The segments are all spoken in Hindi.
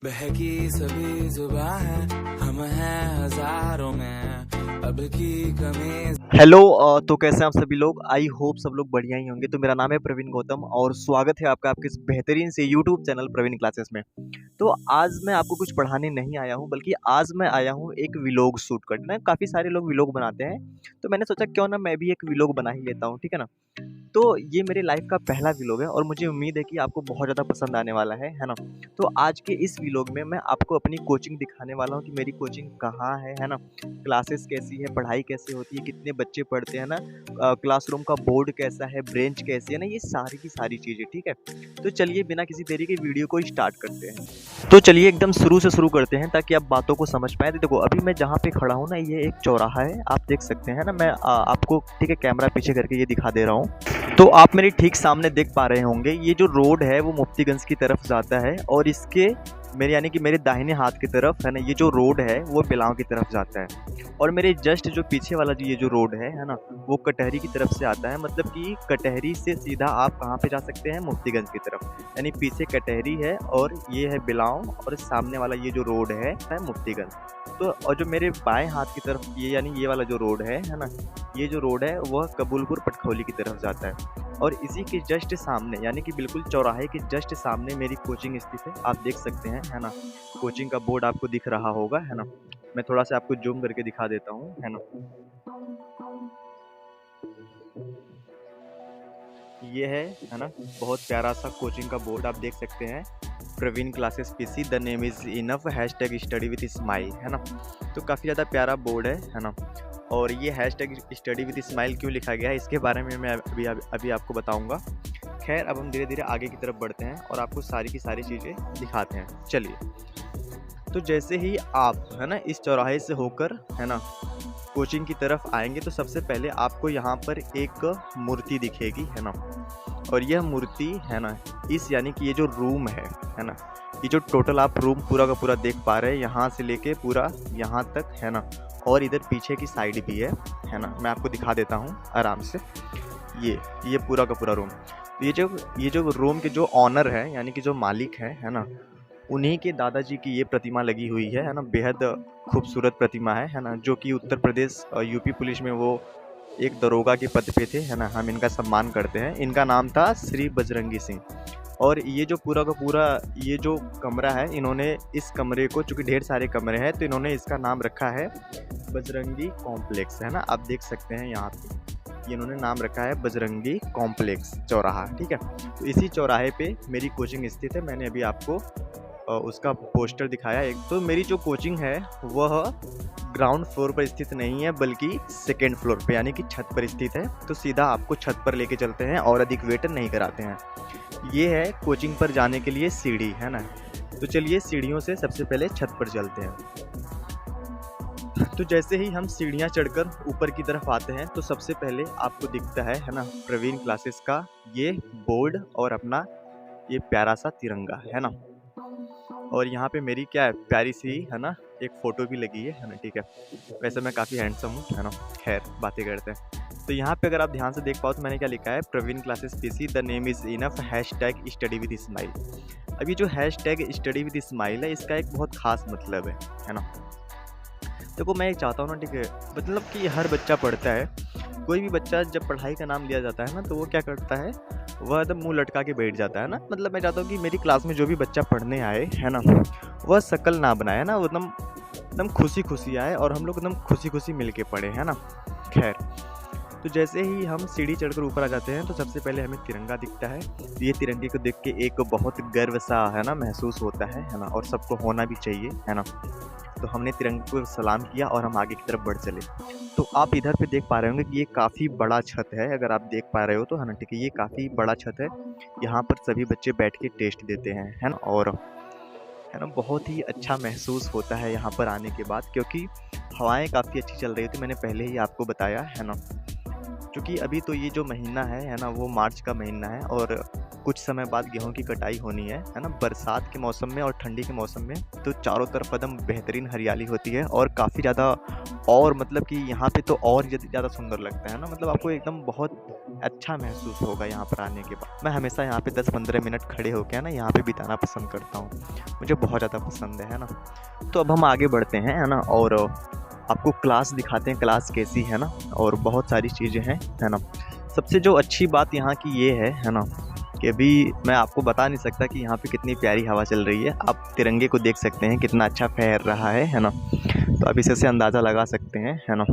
बहकी सभी जुबां है, हम हैं हजारों में, अब की कमी। हेलो तो कैसे हैं आप सभी लोग। आई होप सब लोग बढ़िया ही होंगे। तो मेरा नाम है प्रवीण गौतम और स्वागत है आपका आपके इस बेहतरीन से यूट्यूब चैनल प्रवीण क्लासेस में। तो आज मैं आपको कुछ पढ़ाने नहीं आया हूँ, बल्कि आज मैं आया हूँ एक व्लॉग शूट करने। काफ़ी सारे लोग व्लॉग बनाते हैं, तो मैंने सोचा क्यों ना मैं भी एक व्लॉग बना ही लेता हूँ, ठीक है ना। तो ये मेरे लाइफ का पहला व्लॉग है और मुझे उम्मीद है कि आपको बहुत ज़्यादा पसंद आने वाला है ना। तो आज के इस व्लॉग में मैं आपको अपनी कोचिंग दिखाने वाला हूँ कि मेरी कोचिंग कहाँ है ना, क्लासेस कैसी है, पढ़ाई कैसे होती है, कितने बच्चे पढ़ते हैं ना, क्लासरूम का बोर्ड कैसा है, बेंच कैसी है ना, ये सारी की सारी चीज़ें, ठीक है। तो चलिए बिना किसी देरी के वीडियो को स्टार्ट करते हैं। तो चलिए एकदम शुरू से शुरू करते हैं ताकि आप बातों को समझ पाए। तो देखो अभी मैं जहाँ पे खड़ा हूँ ना, ये एक चौराहा है, आप देख सकते हैं ना। मैं आपको ठीक है कैमरा पीछे करके ये दिखा दे रहा हूँ। तो आप मेरे ठीक सामने देख पा रहे होंगे, ये जो रोड है वो मुफ्तीगंज की तरफ जाता है और इसके मेरे यानी कि मेरे दाहिने हाथ की तरफ है ना, ये जो रोड है वो बिलाव की तरफ जाता है। और मेरे जस्ट जो पीछे वाला ये जो रोड है ना, वो कटहरी की तरफ से आता है। मतलब कि कटहरी से सीधा आप कहाँ पे जा सकते हैं, मुफ्तीगंज की तरफ। यानी पीछे कटहरी है और ये है बिलाव और सामने वाला ये जो रोड है मुफ्तीगंज। तो और जो मेरे बाएं हाथ की तरफ ये यानी ये वाला जो रोड है ना, ये जो रोड है वह कबूलपुर पटखौली की तरफ जाता है। और इसी के जस्ट सामने यानी कि बिल्कुल चौराहे के जस्ट सामने मेरी कोचिंग स्थित है, आप देख सकते हैं है ना। कोचिंग का बोर्ड आपको दिख रहा होगा है ना। मैं थोड़ा सा आपको जूम करके दिखा देता हूँ है ना। ये है ना, बहुत प्यारा सा कोचिंग का बोर्ड आप देख सकते हैं, Praveen classes PC, the name is enough, hashtag study with smile है ना। तो काफ़ी ज़्यादा प्यारा बोर्ड है ना। और ये हैशटैग स्टडी विद स्माइल क्यों लिखा गया है, इसके बारे में मैं अभी आपको बताऊंगा। खैर अब हम धीरे धीरे आगे की तरफ बढ़ते हैं और आपको सारी की सारी चीज़ें दिखाते हैं। चलिए, तो जैसे ही आप है ना इस चौराहे से होकर है ना कोचिंग की तरफ आएंगे, तो सबसे पहले आपको यहाँ पर एक मूर्ति दिखेगी है ना। और यह मूर्ति है ना, इस यानी कि ये जो रूम है ना, ये जो टोटल आप रूम पूरा का पूरा देख पा रहे हैं, यहाँ से लेके पूरा यहाँ तक है ना। और इधर पीछे की साइड भी है ना, मैं आपको दिखा देता हूँ आराम से। ये पूरा का पूरा रूम, ये जो रूम के जो ऑनर है यानी कि जो मालिक है ना, उन्हीं के दादाजी की ये प्रतिमा लगी हुई है ना। बेहद खूबसूरत प्रतिमा है ना, जो कि उत्तर प्रदेश यूपी पुलिस में वो एक दरोगा के पद पे थे है ना। हम इनका सम्मान करते हैं। इनका नाम था श्री बजरंगी सिंह। और ये जो पूरा का पूरा ये जो कमरा है, इन्होंने इस कमरे को, चूँकि ढेर सारे कमरे हैं, तो इन्होंने इसका नाम रखा है बजरंगी कॉम्प्लेक्स है ना। आप देख सकते हैं यहाँ पे इन्होंने नाम रखा है बजरंगी कॉम्प्लेक्स चौराहा, ठीक है। तो इसी चौराहे पे मेरी कोचिंग स्थित है। मैंने अभी आपको उसका पोस्टर दिखाया एक। तो मेरी जो कोचिंग है वह ग्राउंड फ्लोर पर स्थित नहीं है, बल्कि सेकेंड फ्लोर पे यानी कि छत पर स्थित है। तो सीधा आपको छत पर लेके चलते हैं और अधिक वेट नहीं कराते हैं। ये है कोचिंग पर जाने के लिए सीढ़ी है ना। तो चलिए सीढ़ियों से सबसे पहले छत पर चलते हैं। तो जैसे ही हम सीढ़ियाँ चढ़कर ऊपर की तरफ आते हैं, तो सबसे पहले आपको दिखता है ना प्रवीण क्लासेस का ये बोर्ड और अपना ये प्यारा सा तिरंगा है ना। और यहाँ पे मेरी क्या है, प्यारी सी है ना एक फ़ोटो भी लगी है ना, ठीक है। वैसे मैं काफ़ी हैंडसम हूँ है ना। खैर बातें करते हैं। तो यहाँ पे अगर आप ध्यान से देख पाओ तो मैंने क्या लिखा है, Praveen classes PC, the name is enough, hashtag study with smile. अभी जो हैशटैग स्टडी विद स्माइल है, इसका एक बहुत ख़ास मतलब है ना। देखो मैं एक चाहता हूँ ना, ठीक है, मतलब कि हर बच्चा पढ़ता है। कोई भी बच्चा जब पढ़ाई का नाम लिया जाता है ना, तो वो क्या करता है, वह एकदम मुंह लटका के बैठ जाता है ना। मतलब मैं चाहता हूँ कि मेरी क्लास में जो भी बच्चा पढ़ने आए है ना, वह शकल ना बनाए ना, वो एकदम खुशी खुशी आए और हम लोग एकदम खुशी खुशी मिल के पढ़े है ना। खैर, तो जैसे ही हम सीढ़ी चढ़कर ऊपर आ जाते हैं, तो सबसे पहले हमें तिरंगा दिखता है। ये तिरंगे को देख के एक बहुत गर्व सा है ना महसूस होता है ना, और सबको होना भी चाहिए है ना। तो हमने तिरंगे को सलाम किया और हम आगे की तरफ बढ़ चले। तो आप इधर पे देख पा रहे होंगे कि ये काफ़ी बड़ा छत है, अगर आप देख पा रहे हो तो है ना, ठीक है। ये काफ़ी बड़ा छत है, यहाँ पर सभी बच्चे बैठ के टेस्ट देते हैं है ना। और है ना बहुत ही अच्छा महसूस होता है यहाँ पर आने के बाद, क्योंकि हवाएं काफ़ी अच्छी चल रही थी, मैंने पहले ही आपको बताया है ना। क्योंकि अभी तो ये जो महीना है ना, वो मार्च का महीना है और कुछ समय बाद गेहूं की कटाई होनी है ना, बरसात के मौसम में और ठंडी के मौसम में, तो चारों तरफ एकदम बेहतरीन हरियाली होती है और काफ़ी ज़्यादा, और मतलब कि यहाँ पे तो और ज़्यादा सुंदर लगता है ना, मतलब आपको एकदम बहुत अच्छा महसूस होगा यहाँ पर आने के बाद। मैं हमेशा यहाँ पे 10-15 मिनट खड़े होकर ना यहाँ पे बिताना पसंद करता हूँ, मुझे बहुत ज़्यादा पसंद है ना। तो अब हम आगे बढ़ते हैं, है ना, और आपको क्लास दिखाते हैं, क्लास कैसी है ना, और बहुत सारी चीज़ें हैं, है ना। सबसे जो अच्छी बात यहाँ की ये है ना, कि अभी मैं आपको बता नहीं सकता कि यहाँ पे कितनी प्यारी हवा चल रही है। आप तिरंगे को देख सकते हैं कितना अच्छा फहर रहा है ना, तो आप इसे से अंदाज़ा लगा सकते हैं, है ना।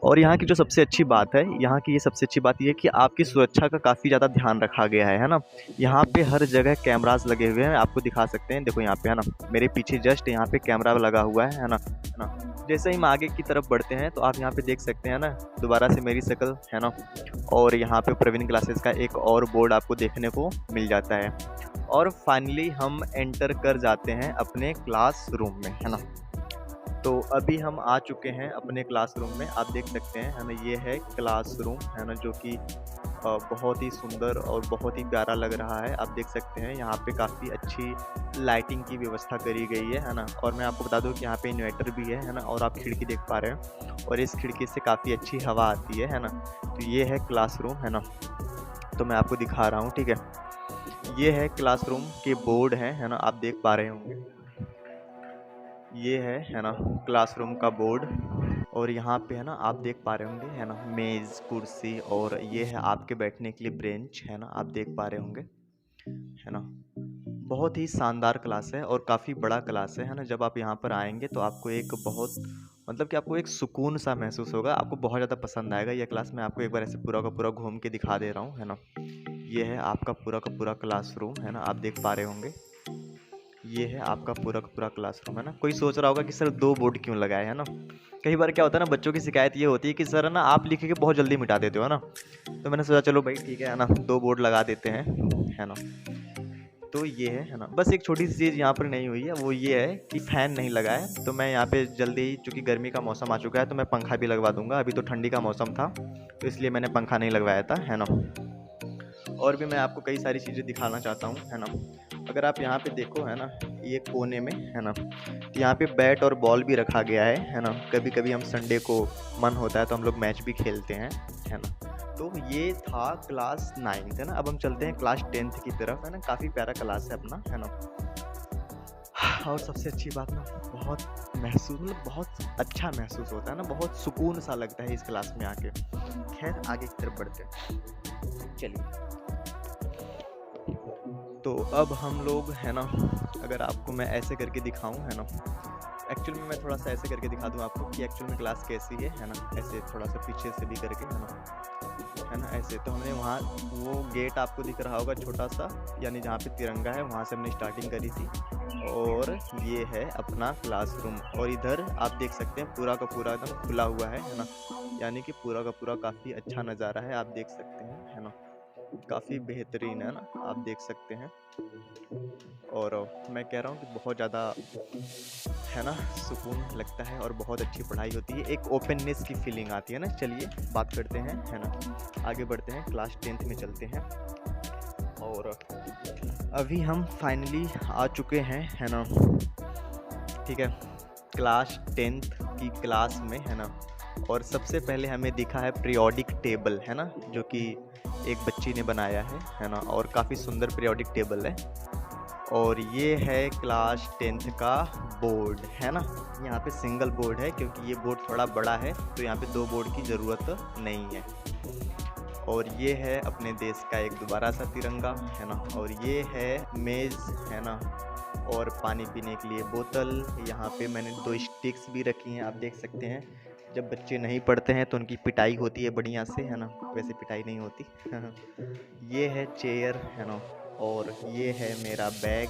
और यहाँ की जो सबसे अच्छी बात है, यहाँ की ये सबसे अच्छी बात ये है कि आपकी सुरक्षा का काफ़ी ज़्यादा ध्यान रखा गया है ना। यहाँ पे हर जगह कैमरास लगे हुए हैं, आपको दिखा सकते हैं, देखो यहाँ पे, है ना, मेरे पीछे जस्ट यहाँ पे कैमरा लगा हुआ है ना, है ना। जैसे ही हम आगे की तरफ बढ़ते हैं तो आप यहाँ पे देख सकते हैं ना, दोबारा से मेरी शक्ल, है ना, और यहाँ पे प्रवीण क्लासेस का एक और बोर्ड आपको देखने को मिल जाता है। और फाइनली हम एंटर कर जाते हैं अपने क्लासरूम में, है ना। तो अभी हम आ चुके हैं अपने क्लासरूम में, आप देख सकते हैं, है ना, ये है क्लासरूम, है ना, जो कि बहुत ही सुंदर और बहुत ही प्यारा लग रहा है। आप देख सकते हैं यहाँ पे काफ़ी अच्छी लाइटिंग की व्यवस्था करी गई है ना। और मैं आपको बता दूं कि यहाँ पे इन्वर्टर भी है ना, और आप खिड़की देख पा रहे हैं, और इस खिड़की से काफ़ी अच्छी हवा आती है ना। तो ये है क्लासरूम, है ना, तो मैं आपको दिखा रहा हूँ, ठीक है। ये है क्लासरूम के बोर्ड है ना, आप देख पा रहे होंगे, ये है ना, क्लासरूम का बोर्ड। और यहाँ पे, है ना, आप देख पा रहे होंगे, है ना, मेज़, कुर्सी, और ये है आपके बैठने के लिए ब्रेंच, है ना, आप देख पा रहे होंगे, है ना। बहुत ही शानदार क्लास है और काफ़ी बड़ा क्लास है ना। जब आप यहाँ पर आएंगे तो आपको एक बहुत, मतलब कि आपको एक सुकून सा महसूस होगा, आपको बहुत ज़्यादा पसंद आएगा यह क्लास। मैं आपको एक बार ऐसे पूरा का पूरा घूम के दिखा दे रहा हूँ, है ना। ये है आपका पूरा का पूरा क्लासरूम, है ना, आप देख पा रहे होंगे, ये है आपका पूरा का पूरा क्लासरूम, है ना। कोई सोच रहा होगा कि सर 2 बोर्ड क्यों लगाए, है ना। कई बार क्या होता है ना, बच्चों की शिकायत ये होती है कि सर, है ना, आप लिख के बहुत जल्दी मिटा देते हो, है ना। तो मैंने सोचा चलो भाई ठीक है ना, 2 बोर्ड लगा देते हैं, है ना। तो ये है ना, बस एक छोटी सी चीज़ यहाँ पर नहीं हुई है, वो ये है कि फ़ैन नहीं लगा है। तो मैं यहाँ पे जल्दी ही, चूँकि गर्मी का मौसम आ चुका है, तो मैं पंखा भी लगवा दूंगा। अभी तो ठंडी का मौसम था तो इसलिए मैंने पंखा नहीं लगवाया था, है ना। और भी मैं आपको कई सारी चीज़ें दिखाना चाहता हूँ, है ना। अगर आप यहाँ पे देखो, है ना, ये कोने में, है ना, तो यहाँ पे बैट और बॉल भी रखा गया है ना। कभी कभी हम संडे को मन होता है तो हम लोग मैच भी खेलते हैं, है ना। तो ये था क्लास 9th, है ना। अब हम चलते हैं क्लास 10th की तरफ, है ना। काफ़ी प्यारा क्लास है अपना, है ना। और सबसे अच्छी बात ना, बहुत महसूस, मतलब बहुत अच्छा महसूस होता है ना, बहुत सुकून सा लगता है इस क्लास में आके। खैर आगे की तरफ बढ़ते हैं, चलिए। तो अब हम लोग, है ना, अगर आपको मैं ऐसे करके दिखाऊं, है ना, एक्चुअल में मैं थोड़ा सा ऐसे करके दिखा दूं आपको कि एक्चुअल में क्लास कैसी है ना। ऐसे थोड़ा सा पीछे से भी करके, है ना, ऐसे। तो हमने वहाँ, वो गेट आपको दिख रहा होगा छोटा सा, यानी जहाँ पे तिरंगा है, वहाँ से हमने स्टार्टिंग करी थी। और ये है अपना क्लासरूम, और इधर आप देख सकते हैं पूरा का पूरा एकदम खुला हुआ है ना, यानी कि पूरा का पूरा काफ़ी अच्छा नज़ारा है, आप देख सकते हैं, है ना। काफ़ी बेहतरीन है ना, आप देख सकते हैं। और मैं कह रहा हूँ कि बहुत ज़्यादा, है ना, सुकून लगता है और बहुत अच्छी पढ़ाई होती है, एक ओपननेस की फीलिंग आती है ना। चलिए बात करते हैं, है ना, आगे बढ़ते हैं, क्लास 10th में चलते हैं। और अभी हम फाइनली आ चुके हैं, है ना, ठीक है, क्लास 10th की क्लास में, है ना। और सबसे पहले हमें दिखा है पीरियोडिक टेबल, है ना, जो कि एक बच्ची ने बनाया है ना, और काफ़ी सुंदर पीरियोडिक टेबल है। और ये है क्लास 10th का बोर्ड, है ना। यहाँ पे सिंगल बोर्ड है क्योंकि ये बोर्ड थोड़ा बड़ा है, तो यहाँ पे 2 बोर्ड की ज़रूरत नहीं है। और ये है अपने देश का एक दोबारा सा तिरंगा, है ना। और ये है मेज़, है ना, और पानी पीने के लिए बोतल। यहाँ पे मैंने 2 स्टिक्स भी रखी हैं, आप देख सकते हैं। जब बच्चे नहीं पढ़ते हैं तो उनकी पिटाई होती है बढ़िया से, है ना, वैसे पिटाई नहीं होती। ये है चेयर, है ना। और ये है मेरा बैग,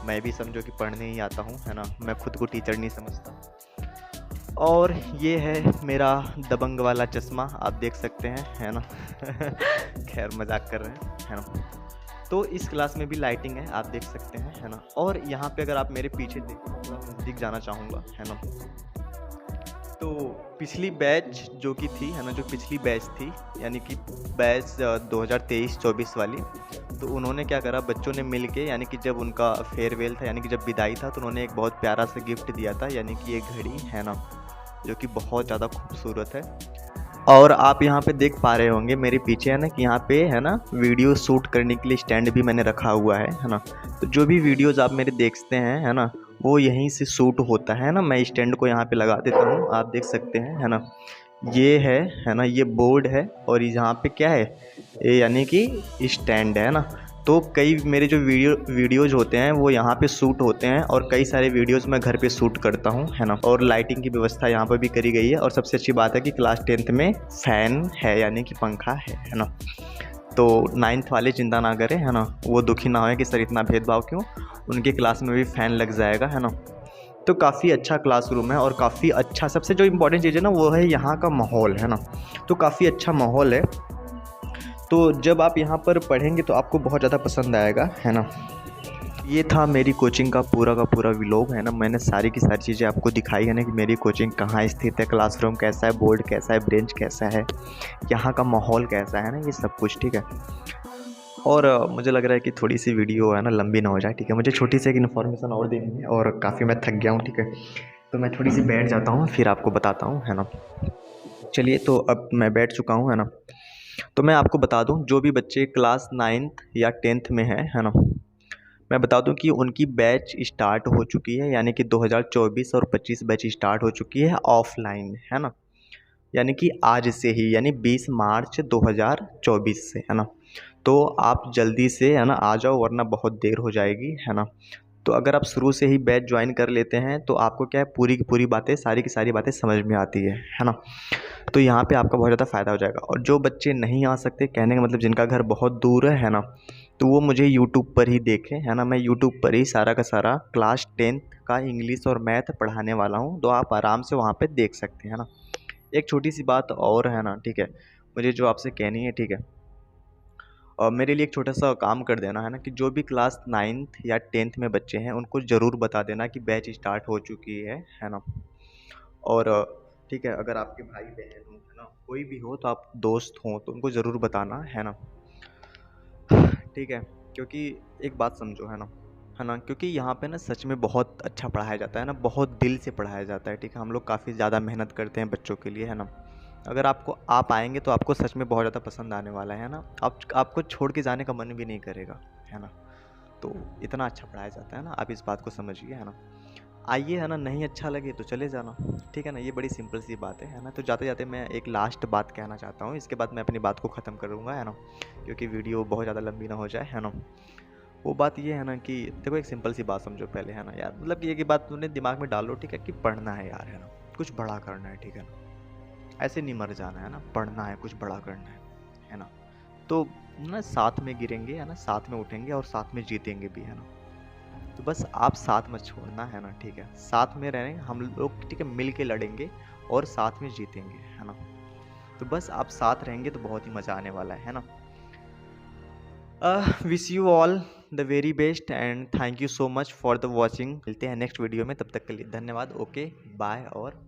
मैं भी समझो कि पढ़ने ही आता हूँ, है ना, मैं खुद को टीचर नहीं समझता। और ये है मेरा दबंग वाला चश्मा, आप देख सकते हैं, है ना। खैर मजाक कर रहे हैं, है ना। तो इस क्लास में भी लाइटिंग है, आप देख सकते हैं, है ना। और यहाँ पे अगर आप मेरे पीछे देखो, नज़दीक जाना चाहूँगा, है ना, तो पिछली बैच जो कि थी है ना, जो पिछली बैच थी यानी कि बैच 2023-24 वाली, तो उन्होंने क्या करा, बच्चों ने मिल के यानी कि जब उनका फेयरवेल था यानी कि जब विदाई था, तो उन्होंने एक बहुत प्यारा सा गिफ्ट दिया था यानी कि ये घड़ी है ना, जो कि बहुत ज़्यादा खूबसूरत है। और आप यहाँ पे देख पा रहे होंगे मेरे पीछे है ना कि यहाँ पे है ना वीडियो शूट करने के लिए स्टैंड भी मैंने रखा हुआ है ना। तो जो भी वीडियोस आप मेरे देखते हैं है ना, वो यहीं से शूट होता है ना। मैं स्टैंड को यहाँ पे लगा देता हूँ, आप देख सकते हैं है ना। ये है ना, ये बोर्ड है और यहाँ पे क्या है, ये यानी कि स्टैंड है ना। तो कई मेरे जो वीडियोज़ होते हैं वो यहाँ पे शूट होते हैं और कई सारे वीडियोज़ मैं घर पे शूट करता हूँ है ना। और लाइटिंग की व्यवस्था यहाँ पर भी करी गई है और सबसे अच्छी बात है कि क्लास 10th में फ़ैन है यानी कि पंखा है ना। तो 9th वाले चिंता ना करें है ना, वो दुखी ना होए कि सर इतना भेदभाव क्यों, उनके क्लास में भी फ़ैन लग जाएगा है ना। तो काफ़ी अच्छा क्लासरूम है और काफ़ी अच्छा, सबसे जो इम्पोर्टेंट चीज़ है ना वो है यहाँ का माहौल है ना। तो काफ़ी अच्छा माहौल है, तो जब आप यहाँ पर पढ़ेंगे तो आपको बहुत ज़्यादा पसंद आएगा है ना। ये था मेरी कोचिंग का पूरा व्लॉग है ना। मैंने सारी की सारी चीज़ें आपको दिखाई है ना कि मेरी कोचिंग कहाँ स्थित है, क्लासरूम कैसा है, बोर्ड कैसा है, बेंच कैसा है, यहाँ का माहौल कैसा है ना, ये सब कुछ ठीक है। और मुझे लग रहा है कि थोड़ी सी वीडियो है ना लंबी ना हो जाए, ठीक है। मुझे छोटी सी एक इन्फॉर्मेशन और देनी है और काफ़ी मैं थक गया हूँ, ठीक है। तो मैं थोड़ी सी बैठ जाता हूँ फिर आपको बताता हूँ है ना। चलिए, तो अब मैं बैठ चुका हूँ है ना। तो मैं आपको बता दूं, जो भी बच्चे क्लास 9th या 10th में है ना, मैं बता दूं कि उनकी बैच स्टार्ट हो चुकी है यानी कि 2024 और 25 बैच स्टार्ट हो चुकी है ऑफलाइन है ना। यानी कि आज से ही यानी 20 मार्च 2024 से है ना। तो आप जल्दी से है ना आ जाओ वरना बहुत देर हो जाएगी है ना। तो अगर आप शुरू से ही बैच ज्वाइन कर लेते हैं तो आपको क्या है, पूरी की पूरी बातें, सारी की सारी बातें समझ में आती है ना। तो यहाँ पे आपका बहुत ज़्यादा फ़ायदा हो जाएगा। और जो बच्चे नहीं आ सकते, कहने का मतलब जिनका घर बहुत दूर है ना, तो वो मुझे यूट्यूब पर ही देखें है ना। मैं यूट्यूब पर ही सारा का सारा क्लास 10th का इंग्लिश और मैथ पढ़ाने वाला हूँ, तो आप आराम से वहाँ पे देख सकते हैं ना। एक छोटी सी बात और है ना, ठीक है, मुझे जो आपसे कहनी है, ठीक है। और मेरे लिए एक छोटा सा काम कर देना है ना कि जो भी क्लास 9th या 10th में बच्चे हैं उनको ज़रूर बता देना कि बैच स्टार्ट हो चुकी है ना। और ठीक है, अगर आपके भाई बहन हो है ना, कोई भी हो, तो आप दोस्त हों तो उनको ज़रूर बताना है ना, ठीक है। क्योंकि एक बात समझो है ना, क्योंकि यहाँ पे ना सच में बहुत अच्छा पढ़ाया जाता है ना, बहुत दिल से पढ़ाया जाता है, ठीक है। हम लोग काफ़ी ज़्यादा मेहनत करते हैं बच्चों के लिए है ना। अगर आप आएंगे तो आपको सच में बहुत ज़्यादा पसंद आने वाला है ना। आपको छोड़ के जाने का मन भी नहीं करेगा है ना। तो इतना अच्छा पढ़ाया जाता है ना, आप इस बात को समझिए है ना। आइए है ना, नहीं अच्छा लगे तो चले जाना, ठीक है ना। ये बड़ी सिंपल सी बात है ना। तो जाते जाते मैं एक लास्ट बात कहना चाहता हूँ, इसके बाद मैं अपनी बात को ख़त्म करूँगा है ना, क्योंकि वीडियो बहुत ज़्यादा लंबी ना हो जाए है ना। वो बात ये है ना कि देखो, एक सिंपल सी बात समझो पहले है ना यार, मतलब कि ये की बात तुमने दिमाग में डालो, ठीक है, कि पढ़ना है यार है ना, कुछ बड़ा करना है, ठीक है ना। ऐसे नहीं मर जाना है ना, पढ़ना है, कुछ बड़ा करना है ना। तो ना साथ में गिरेंगे है ना, साथ में उठेंगे और साथ में जीतेंगे भी है ना। तो बस आप साथ मत छोड़ना है ना, ठीक है। साथ में रहेंगे हम लोग, ठीक है, मिल के लड़ेंगे और साथ में जीतेंगे है ना। तो बस आप साथ रहेंगे तो बहुत ही मज़ा आने वाला है ना। Wish you all the very best and thank you so much for the watching. मिलते हैं नेक्स्ट वीडियो में, तब तक के लिए धन्यवाद। ओके, बाय और